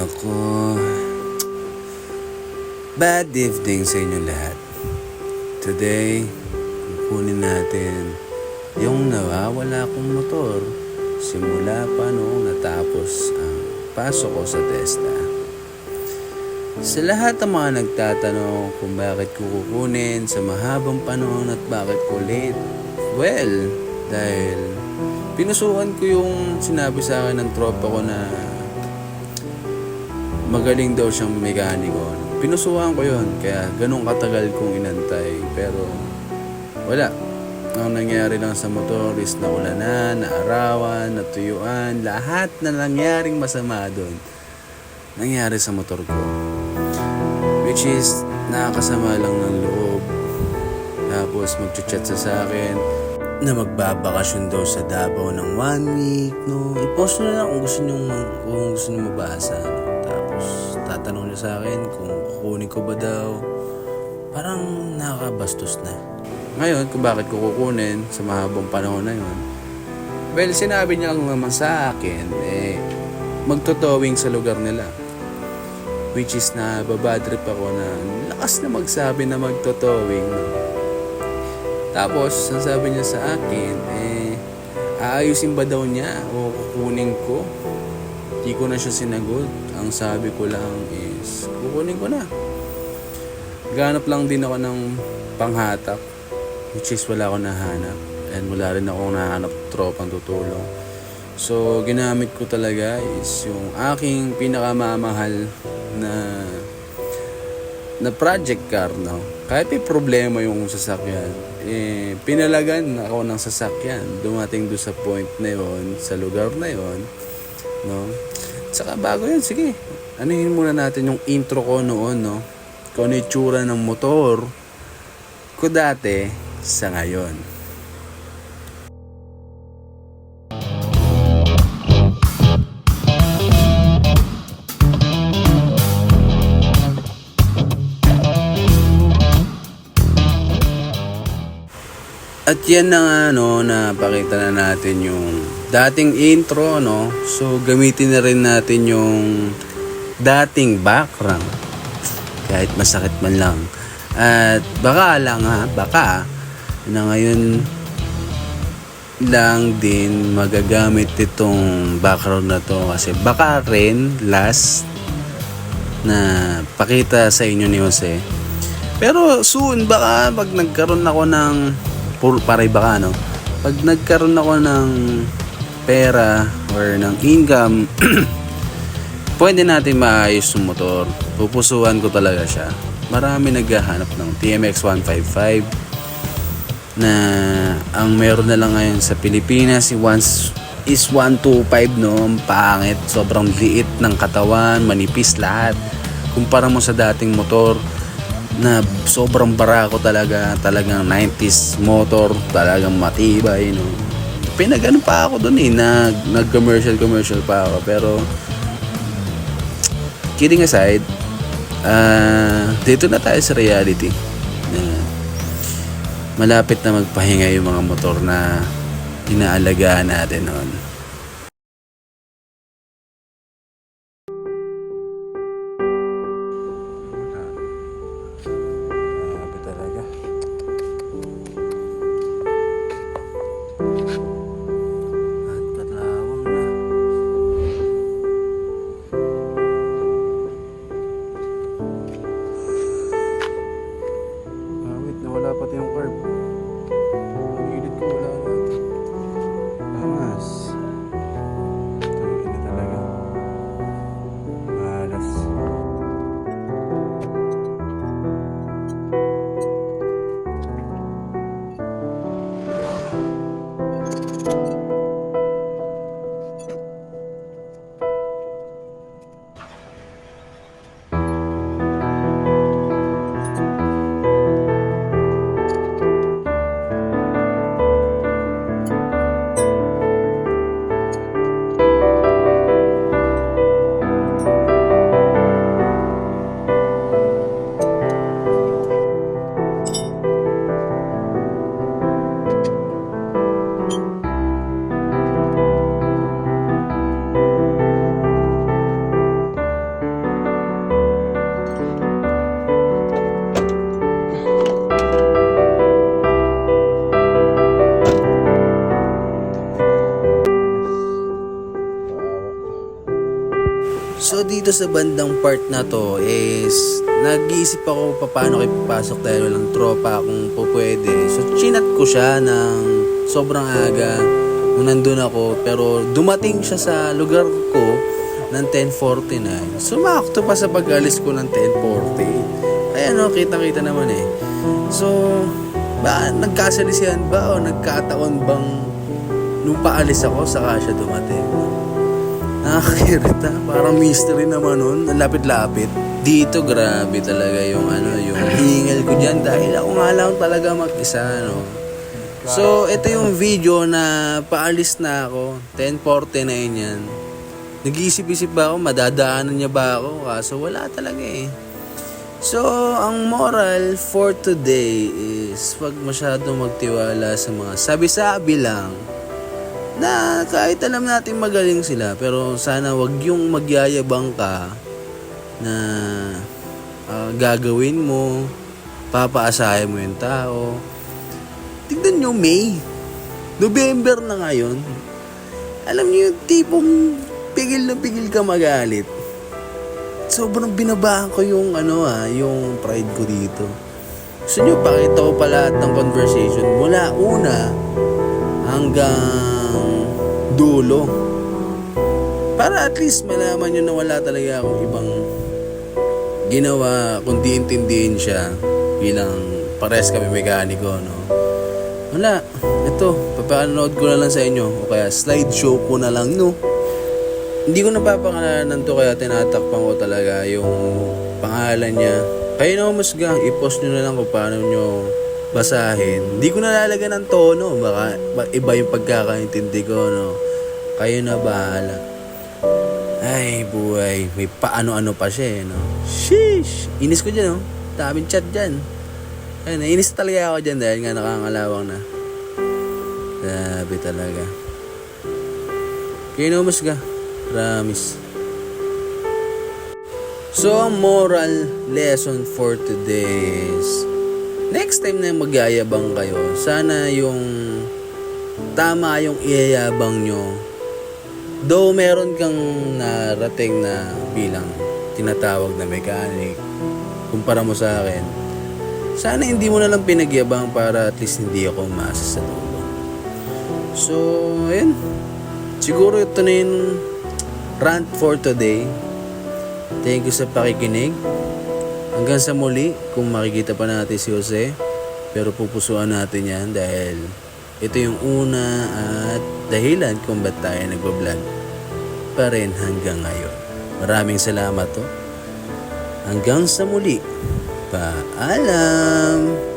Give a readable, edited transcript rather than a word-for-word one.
Nako, bad evening sa inyo lahat. Today, kukunin natin yung nawawala kong motor simula pa noong natapos ang pasok ko sa TESDA. Sa lahat ng mga nagtatanong kung bakit ko kukunin sa mahabang panahon at bakit ko late, well, dahil pinusukan ko yung sinabi sa akin ng tropa ko na magaling daw siyang mekaniko. Pinusuhan ko yun, kaya ganun katagal kong inantay. Pero wala. Ang nangyari lang sa motor is naulanan, naarawan, natuyuan, lahat na nangyaring masama doon nangyari sa motor ko. Which is nakakasama lang ng loob. Tapos magchat-chat sa akin na magbabakasyon daw sa Davao ng 1 week, no? I-post nyo na lang kung gusto nyo mabasa, no? Tapos tatanong niya sa akin kung kukunin ko ba daw. Parang nakakabastos na. Ngayon, kung bakit ko kukunin sa mahabang panahon na yun, well, sinabi niya lang naman sa akin, magtotowing sa lugar nila. Which is na babadrip ako na lakas na magsabi na magtotowing, no? Tapos, ang sabi niya sa akin, aayusin ba daw niya o kukunin ko? Di ko na siya sinagot. Ang sabi ko lang is, kukunin ko na. Ganap lang din ako ng panghatak, which is wala akong nahanap. And wala rin akong nahanap tropang tutulong. So, ginamit ko talaga is yung aking pinakamamahal na project car, no? Kahit may problema yung sasakyan, pinalagan ako ng sasakyan. Dumating doon sa point na yon, sa lugar na yon, no? Saka bago yan, sige, anuhin muna natin yung intro ko noon, no? Kung ano yung tsura ng motor ko dati sa ngayon. At yan na nga, no, napakita na natin yung dating intro, no. So gamitin na rin natin yung dating background kahit masakit man lang. At baka na ngayon lang din magagamit itong background na to, kasi baka rin last na pakita sa inyo ni Jose. Pero soon baka pag nagkaroon ako ng pag nagkaroon ako ng pera or ng income, pwede natin maayos yung motor. Pupusuan ko talaga siya. Marami naghahanap ng TMX 155 na ang meron na lang ngayon sa Pilipinas is 125, no? Ang pangit, sobrang liit ng katawan, manipis lahat. Kumpara mo sa dating motor na sobrang barako talagang 90s motor, talagang matibay, no? Pinagano pa ako doon, nag-commercial pa ako. Pero kidding aside, dito na tayo sa reality na malapit na magpahinga yung mga motor na inaalagaan natin noon. Wala pati yung curb. Ang gilid ko wala na. Angas. dito sa bandang part na to is nag-iisip ako paano kayo papasok dahil walang tropa kung pwede. So chinat ko siya ng sobrang aga nung nandun ako, pero dumating siya sa lugar ko ng 10:49. Sumakto pa sa pag-alis ko ng 10:40. Ayan o, kita-kita naman eh. So, ba nagkasalisihan ba o nagkataon bang nung paalis ako saka siya dumating? Nakakirita, parang mystery naman nun, ang lapit-lapit. Dito grabe talaga yung yung hingal ko dyan dahil ako nga lang talaga mag-isa, no. So, ito yung video na paalis na ako, 10:49 yan. Nag-iisip-isip ba ako, madadaanan niya ba ako? Kaso wala talaga eh. So, ang moral for today is wag masyadong magtiwala sa mga sabi-sabi lang na kahit alam natin magaling sila, pero sana wag yung magyayabang ka na gagawin mo, papaasahin mo yung tao. Tignan nyo, May. November na ngayon. Alam niyo yung tipong pigil na pigil ka magalit. Sobrang binabahan ko yung yung pride ko dito. Gusto nyo, pakita ko pa lahat ng conversation mula una hanggang dulo. Para at least malaman nyo na wala talaga akong ibang ginawa kundi intindihin siya bilang pares kami mekaniko, no? Wala. Ito, papanood ko na lang sa inyo o kaya slideshow ko na lang, no? Hindi ko napapangalanan to kaya tinatakpan ko talaga yung pangalan niya. Kayo na umusga, i-post nyo na lang kung paano nyo basahin. Hindi ko nalalagyan ng tono, baka iba yung pagkakaintindi ko, no? Kayo na bahala. Ay, buhay, may paano-ano pa siya, no? Sheesh! Inis ko dyan, no? Daming chat dyan. Ay, nainis talaga ako dyan dahil nga nakangalawang na. Grabe talaga. Kayo na umusga. Promise. So, ang moral lesson for today is next time na magyayabang kayo, sana yung tama yung iyayabang nyo. Though meron kang narating na bilang tinatawag na mechanic, kumpara mo sa akin, sana hindi mo na lang pinagyabang para at least hindi ako umasa sa dulo. So, ayun. Siguro ito na yung rant for today. Thank you sa pakikinig. Hanggang sa muli, kung makikita pa natin si Jose, pero pupusuan natin yan dahil ito yung una at dahilan kung ba't tayo nagbablog pa rin hanggang ngayon. Maraming salamat to. Hanggang sa muli. Paalam!